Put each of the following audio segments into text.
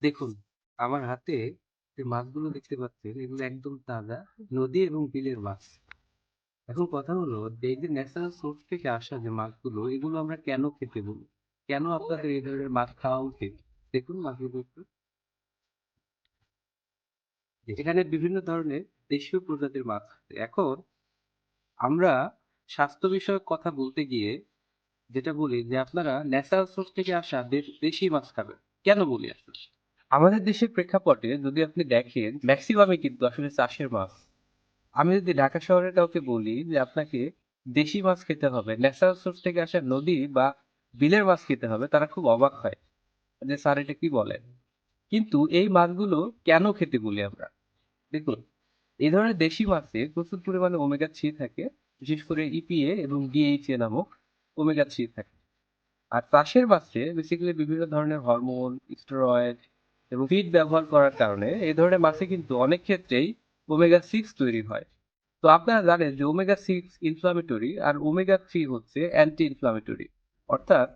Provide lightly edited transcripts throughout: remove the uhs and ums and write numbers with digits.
দেখুন, আমার হাতে যে মাছগুলো দেখতে পাচ্ছেন এগুলো একদম তাজা নদী এবং বিলের মাছ। এখন কথা হলো যে এই যে ন্যাচারাল সোর্স থেকে আসা যে মাছগুলো এগুলো আমরা কেন খেতে বলি? কেন আপনাদের এই ধরনের মাছ খাওয়া উচিত? দেখুন মাছগুলো একটু। এখানে বিভিন্ন ধরনের দেশীয় প্রজাতির মাছ আছে। এখন আমরা স্বাস্থ্য বিষয়ক কথা বলতে গিয়ে যেটা বলি যে আপনারা ন্যাচারাল সোর্স থেকে আসা দেশি মাছ খাবেন। কেন বলি আসলে? আমাদের দেশের প্রেক্ষাপটে যদি আপনি দেখেন ম্যাক্সিমামই কিন্তু আসলে চাষের মাছ। আমি যদি ঢাকা শহরের কাউকে বলি যে আপনাকে দেশি মাছ খেতে হবে, ন্যাচারাল সোর্স থেকে আসা নদী বা বিলের মাছ খেতে হবে, তারা খুব অবাক হয় যে স্যার এটা কি বলেন? কিন্তু এই মাছগুলো কেন খেতে বলি আমরা? দেখুন, এই ধরনের দেশি মাছে প্রচুর পরিমাণে ওমেগা 3 থাকে, বিশেষ করে ইপিএ এবং ডিএইচএ নামক ওমেগা 3 থাকে। আর চাষের মাছে বেসিক্যালি বিভিন্ন ধরনের হরমোন, স্টেরয়েড এবং ফিড ব্যবহার করার কারণে এই ধরনের মাছে কিন্তু অনেক ক্ষেত্রেই ওমেগা 6 তৈরি হয়। তো আপনারা জানেন যে ওমেগা 6 ইনফ্লামেটরি আর ওমেগা 3 হচ্ছে অ্যান্টি ইনফ্লামেটরি। অর্থাৎ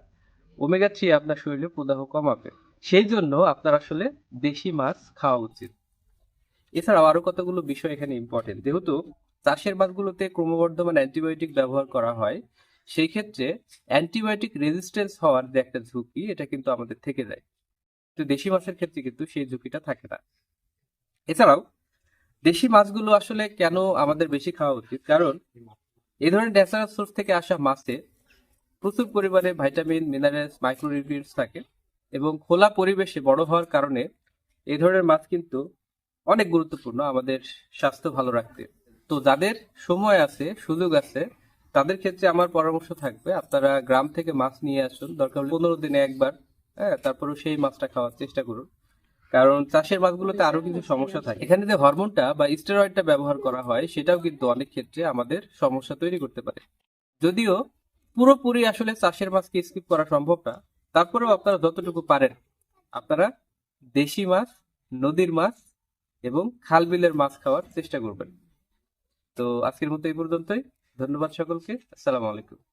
ওমেগা 3 আপনার শরীরে প্রদাহ কমাবে। সেই জন্য আপনার আসলে দেশি মাছ খাওয়া উচিত। এছাড়াও আরো কতগুলো বিষয় এখানে ইম্পর্টেন্ট। যেহেতু চাষের মাছগুলোতে ক্রমবর্ধমান অ্যান্টিবায়োটিক ব্যবহার করা হয়, সেই ক্ষেত্রে অ্যান্টিবায়োটিক রেজিস্ট্যান্স হওয়ার যে একটা ঝুঁকি এটা কিন্তু আমাদের থেকে যায়। তো দেশি মাছের ক্ষেত্রে কিন্তু সেই ঝুঁকিটা থাকে না। এছাড়াও দেশি মাছগুলো আসলে কেন আমাদের বেশি খাওয়া উচিত? কারণ এই ধরনের ন্যাচারাল সোর্স থেকে আসা মাছে প্রচুর পরিমাণে ভাইটামিন, মিনারেলস, মাইক্রোনিউট্রিয়েন্টস থাকে এবং খোলা পরিবেশে বড় হওয়ার কারণে এই ধরনের মাছ কিন্তু অনেক গুরুত্বপূর্ণ আমাদের স্বাস্থ্য ভালো রাখতে। তো যাদের সময় আছে, সুযোগ আছে, তাদের ক্ষেত্রে আমার পরামর্শ থাকবে আপনারা গ্রাম থেকে মাছ নিয়ে আসুন, দরকার হলে 15 দিনে একবার। হ্যাঁ, তারপরেও সেই মাছটা খাওয়ার চেষ্টা করুন। কারণ চাষের মাছগুলোতে আরো কিছু সমস্যা থাকে। এখানে যে হরমোনটা বা স্টেরয়েডটা ব্যবহার করা হয় সেটাও কিন্তু অনেক ক্ষেত্রে আমাদের সমস্যা তৈরি করতে পারে। যদিও পুরোপুরি আসলে চাষের মাছকে স্কিপ করা সম্ভব না, তারপরেও আপনারা যতটুকু পারেন আপনারা দেশি মাছ, নদীর মাছ এবং খাল বিলের মাছ খাওয়ার চেষ্টা করবেন। তো আজকের মতো এই পর্যন্তই। ধন্যবাদ সকলকে। আসসালামু আলাইকুম।